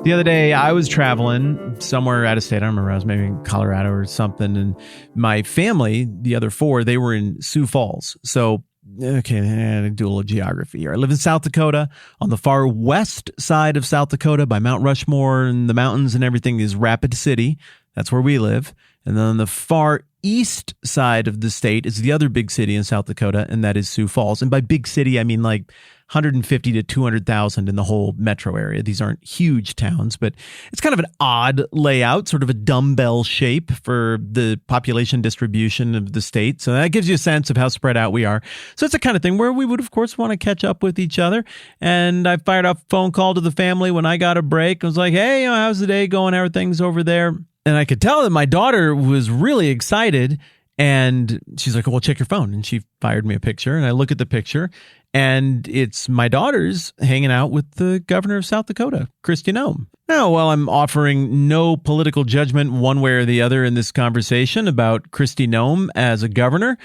The other day, I was traveling somewhere out of state. I don't remember. I was maybe in Colorado or something. And my family, the other four, they were in Sioux Falls. So, okay, I do a little geography here. I live in South Dakota. On the far west side of South Dakota by Mount Rushmore and the mountains and everything is Rapid City. That's where we live. And then on the far east side of the state is the other big city in South Dakota, and that is Sioux Falls. And by big city, I mean like 150 to 200,000 in the whole metro area. These aren't huge towns, but it's kind of an odd layout, sort of a dumbbell shape for the population distribution of the state. So that gives you a sense of how spread out we are. So it's the kind of thing where we would, of course, want to catch up with each other. And I fired off a phone call to the family when I got a break. I was like, hey, how's the day going? How are things over there? And I could tell that my daughter was really excited. And she's like, well, check your phone. And she fired me a picture. And I look at the picture. And it's my daughter's hanging out with the governor of South Dakota, Kristi Noem. Now, while I'm offering no political judgment one way or the other in this conversation about Kristi Noem as a governor,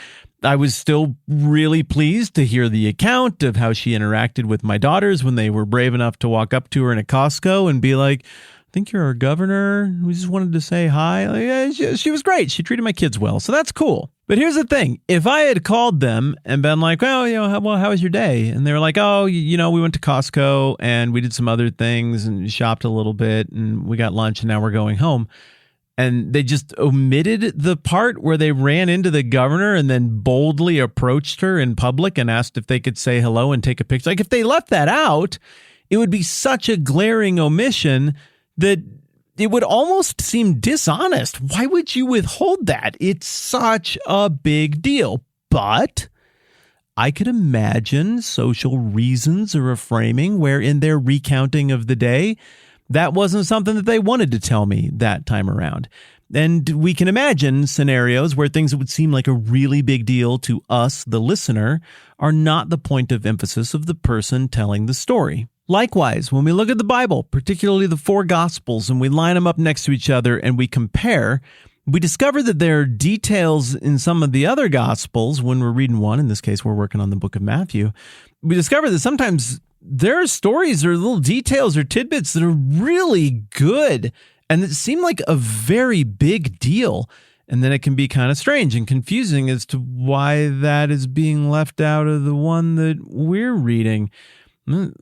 I was still really pleased to hear the account of how she interacted with my daughters when they were brave enough to walk up to her in a Costco and be like, I think you're our governor. We just wanted to say hi. Like, yeah, she was great. She treated my kids well. So that's cool. But here's the thing. If I had called them and been like, well, how was your day? And they were like, oh, we went to Costco and we did some other things and shopped a little bit and we got lunch and now we're going home. And they just omitted the part where they ran into the governor and then boldly approached her in public and asked if they could say hello and take a picture. Like if they left that out, it would be such a glaring omission that it would almost seem dishonest. Why would you withhold that? It's such a big deal. But I could imagine social reasons or a framing where in their recounting of the day, that wasn't something that they wanted to tell me that time around. And we can imagine scenarios where things that would seem like a really big deal to us, the listener, are not the point of emphasis of the person telling the story. Likewise, when we look at the Bible, particularly the four Gospels, and we line them up next to each other and we compare, we discover that there are details in some of the other Gospels when we're reading one. In this case, we're working on the book of Matthew. We discover that sometimes there are stories or little details or tidbits that are really good and that seem like a very big deal. And then it can be kind of strange and confusing as to why that is being left out of the one that we're reading.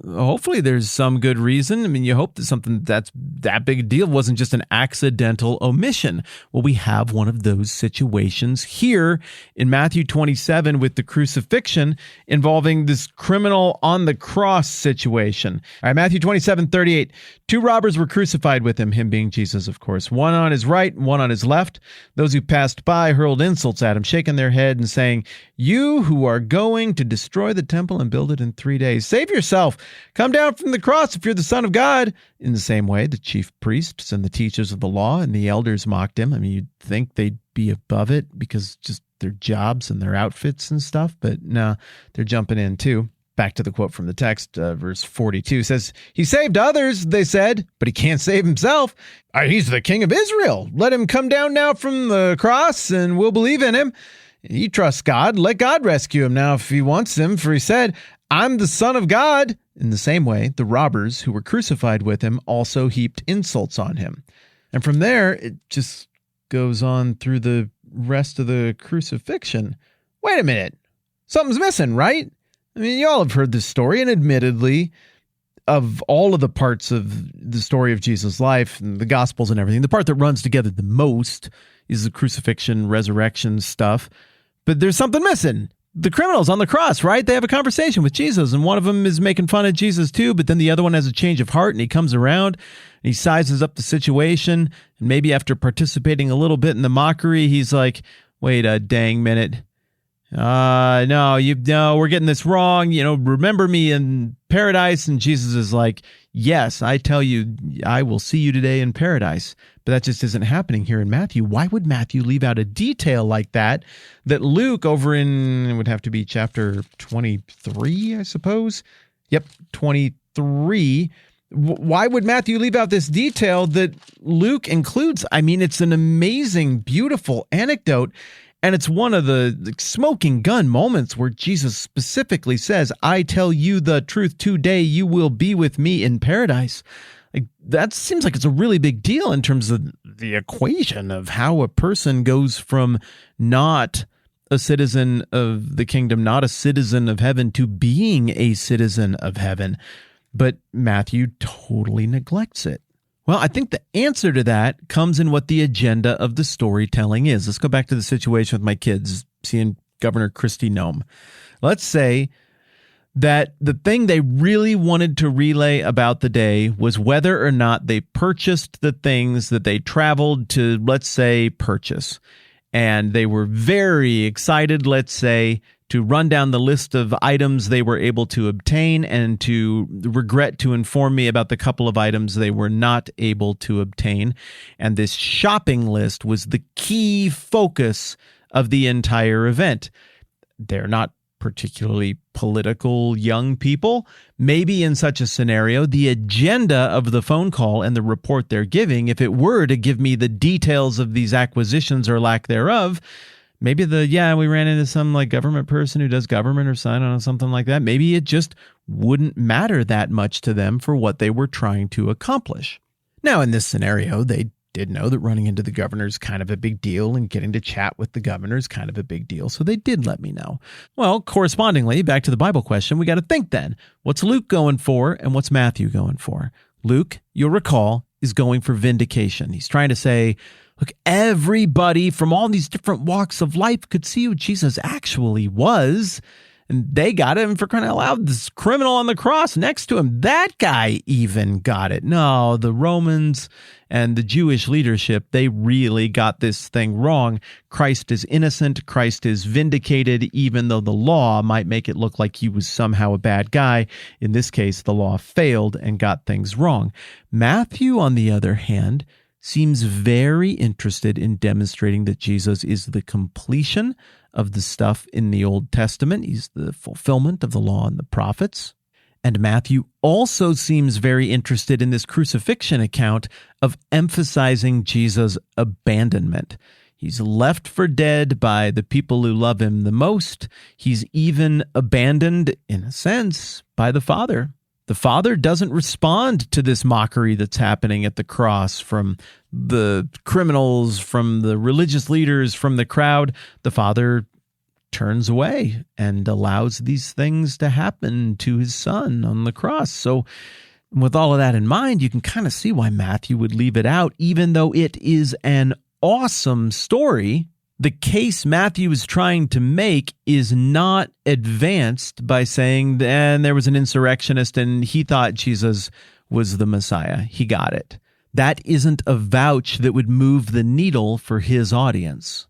Hopefully there's some good reason. I mean, you hope that something that's that big a deal wasn't just an accidental omission. Well, we have one of those situations here in Matthew 27 with the crucifixion involving this criminal on the cross situation. All right, Matthew 27:38. Two robbers were crucified with him being Jesus, of course, one on his right, one on his left. Those who passed by hurled insults at him, shaking their head and saying, you who are going to destroy the temple and build it in 3 days, save yourself. Come down from the cross if you're the Son of God. In the same way, the chief priests and the teachers of the law and the elders mocked him. I mean, you'd think they'd be above it because just their jobs and their outfits and stuff, but no, they're jumping in too. Back to the quote from the text, verse 42 says, he saved others, they said, but he can't save himself. He's the king of Israel. Let him come down now from the cross and we'll believe in him. He trusts God. Let God rescue him now if he wants him. For he said, I'm the Son of God. In the same way, the robbers who were crucified with him also heaped insults on him. And from there, it just goes on through the rest of the crucifixion. Wait a minute. Something's missing, right? I mean, you all have heard this story, and admittedly, of all of the parts of the story of Jesus' life and the Gospels and everything, the part that runs together the most is the crucifixion, resurrection stuff. But there's something missing. The criminals on the cross, right? They have a conversation with Jesus, and one of them is making fun of Jesus too, but then the other one has a change of heart, and he comes around, and he sizes up the situation, and maybe after participating a little bit in the mockery, he's like, wait a dang minute. No, we're getting this wrong. Remember me in paradise. And Jesus is like, yes, I tell you, I will see you today in paradise. But that just isn't happening here in Matthew. Why would Matthew leave out a detail like that Luke over in, it would have to be chapter 23, I suppose. Yep, 23. Why would Matthew leave out this detail that Luke includes? I mean, it's an amazing, beautiful anecdote. And it's one of the smoking gun moments where Jesus specifically says, I tell you the truth, today you will be with me in paradise. Like, that seems like it's a really big deal in terms of the equation of how a person goes from not a citizen of the kingdom, not a citizen of heaven, to being a citizen of heaven. But Matthew totally neglects it. Well, I think the answer to that comes in what the agenda of the storytelling is. Let's go back to the situation with my kids seeing Governor Kristi Noem. Let's say that the thing they really wanted to relay about the day was whether or not they purchased the things that they traveled to, let's say, purchase. And they were very excited, let's say, to run down the list of items they were able to obtain and to regret to inform me about the couple of items they were not able to obtain. And this shopping list was the key focus of the entire event. They're not particularly political young people. Maybe in such a scenario, the agenda of the phone call and the report they're giving, if it were to give me the details of these acquisitions or lack thereof, maybe we ran into some like government person who does government or sign on something like that. Maybe it just wouldn't matter that much to them for what they were trying to accomplish. Now, in this scenario, they did know that running into the governor is kind of a big deal and getting to chat with the governor is kind of a big deal. So they did let me know. Well, correspondingly, back to the Bible question, we got to think then. What's Luke going for and what's Matthew going for? Luke, you'll recall, is going for vindication. He's trying to say, look, everybody from all these different walks of life could see who Jesus actually was. And they got him for crying out loud. This criminal on the cross next to him, that guy even got it. No, the Romans and the Jewish leadership, they really got this thing wrong. Christ is innocent. Christ is vindicated, even though the law might make it look like he was somehow a bad guy. In this case, the law failed and got things wrong. Matthew, on the other hand, seems very interested in demonstrating that Jesus is the completion of the stuff in the Old Testament. He's the fulfillment of the law and the prophets. And Matthew also seems very interested in this crucifixion account of emphasizing Jesus' abandonment. He's left for dead by the people who love him the most. He's even abandoned, in a sense, by the Father. The Father doesn't respond to this mockery that's happening at the cross from the criminals, from the religious leaders, from the crowd. The Father turns away and allows these things to happen to his Son on the cross. So with all of that in mind, you can kind of see why Matthew would leave it out, even though it is an awesome story. The case Matthew is trying to make is not advanced by saying, there was an insurrectionist and he thought Jesus was the Messiah. He got it. That isn't a vouch that would move the needle for his audience.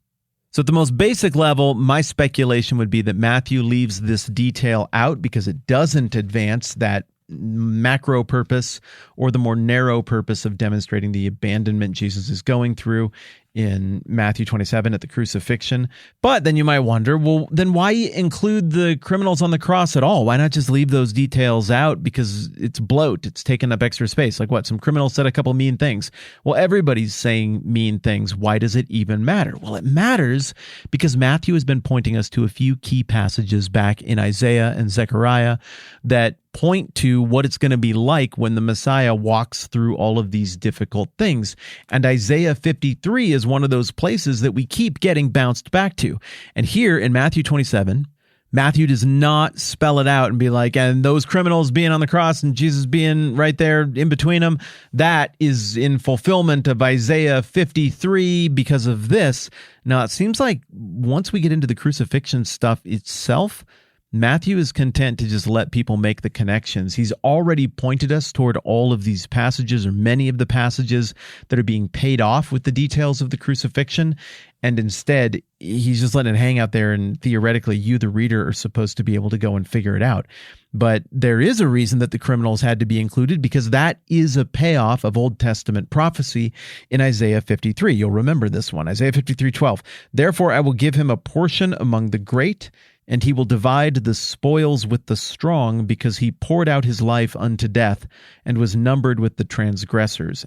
So at the most basic level, my speculation would be that Matthew leaves this detail out because it doesn't advance that macro purpose or the more narrow purpose of demonstrating the abandonment Jesus is going through in Matthew 27 at the crucifixion. But then you might wonder, well, then why include the criminals on the cross at all? Why not just leave those details out? Because it's bloat. It's taking up extra space. Like what? Some criminals said a couple mean things. Well, everybody's saying mean things. Why does it even matter? Well, it matters because Matthew has been pointing us to a few key passages back in Isaiah and Zechariah that point to what it's going to be like when the Messiah walks through all of these difficult things. And Isaiah 53 is one of those places that we keep getting bounced back to. And here in Matthew 27, Matthew does not spell it out and be like, and those criminals being on the cross and Jesus being right there in between them, that is in fulfillment of Isaiah 53 because of this. Now, it seems like once we get into the crucifixion stuff itself, Matthew is content to just let people make the connections. He's already pointed us toward all of these passages, or many of the passages that are being paid off with the details of the crucifixion. And instead, he's just letting it hang out there, and theoretically, you, the reader, are supposed to be able to go and figure it out. But there is a reason that the criminals had to be included, because that is a payoff of Old Testament prophecy in Isaiah 53. You'll remember this one, Isaiah 53:12. Therefore, I will give him a portion among the great, and he will divide the spoils with the strong, because he poured out his life unto death, and was numbered with the transgressors.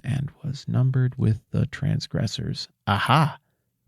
Aha!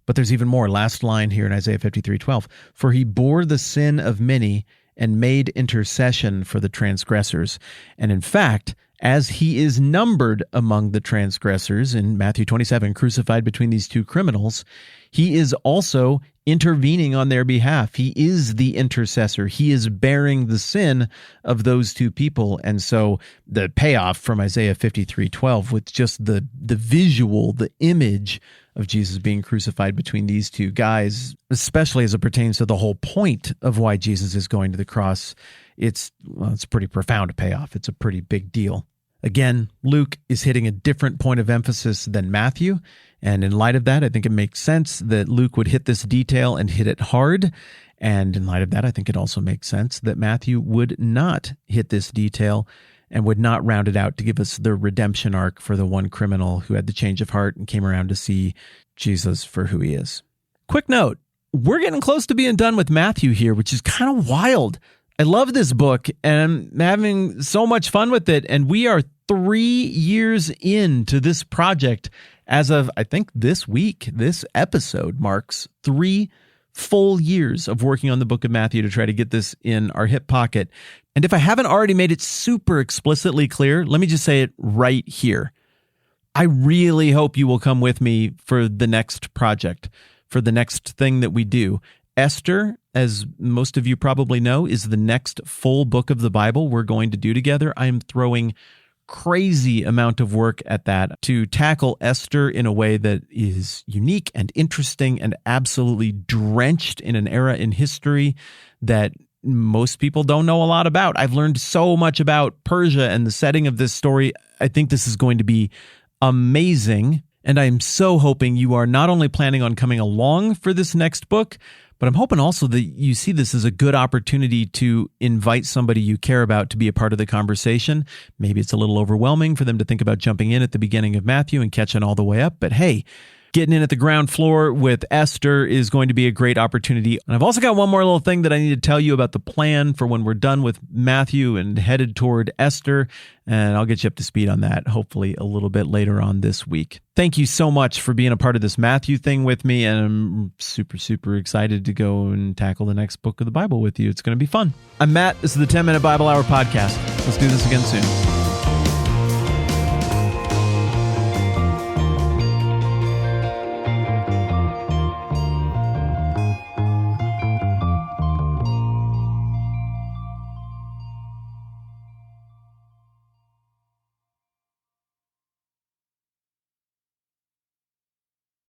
But there's even more. Last line here in Isaiah 53:12. For he bore the sin of many, and made intercession for the transgressors. And in fact, as he is numbered among the transgressors in Matthew 27, crucified between these two criminals, he is also intervening on their behalf. He is the intercessor. He is bearing the sin of those two people. And so the payoff from Isaiah 53:12 with just the visual, the image of Jesus being crucified between these two guys, especially as it pertains to the whole point of why Jesus is going to the cross, it's a pretty profound payoff. It's a pretty big deal. Again, Luke is hitting a different point of emphasis than Matthew, and in light of that, I think it makes sense that Luke would hit this detail and hit it hard, and in light of that, I think it also makes sense that Matthew would not hit this detail and would not round it out to give us the redemption arc for the one criminal who had the change of heart and came around to see Jesus for who he is. Quick note, we're getting close to being done with Matthew here, which is kind of wild. I love this book, and I'm having so much fun with it, and we are 3 years into this project as of, I think, this week. This episode marks 3 full years of working on the book of Matthew to try to get this in our hip pocket. And if I haven't already made it super explicitly clear, let me just say it right here. I really hope you will come with me for the next project, for the next thing that we do. Esther, as most of you probably know, is the next full book of the Bible we're going to do together. I am throwing crazy amount of work at that to tackle Esther in a way that is unique and interesting and absolutely drenched in an era in history that most people don't know a lot about. I've learned so much about Persia and the setting of this story. I think this is going to be amazing. And I'm so hoping you are not only planning on coming along for this next book, but I'm hoping also that you see this as a good opportunity to invite somebody you care about to be a part of the conversation. Maybe it's a little overwhelming for them to think about jumping in at the beginning of Matthew and catching all the way up. But hey, getting in at the ground floor with Esther is going to be a great opportunity. And I've also got one more little thing that I need to tell you about the plan for when we're done with Matthew and headed toward Esther. And I'll get you up to speed on that, hopefully a little bit later on this week. Thank you so much for being a part of this Matthew thing with me. And I'm super, super excited to go and tackle the next book of the Bible with you. It's going to be fun. I'm Matt. This is the 10-Minute Bible Hour podcast. Let's do this again soon.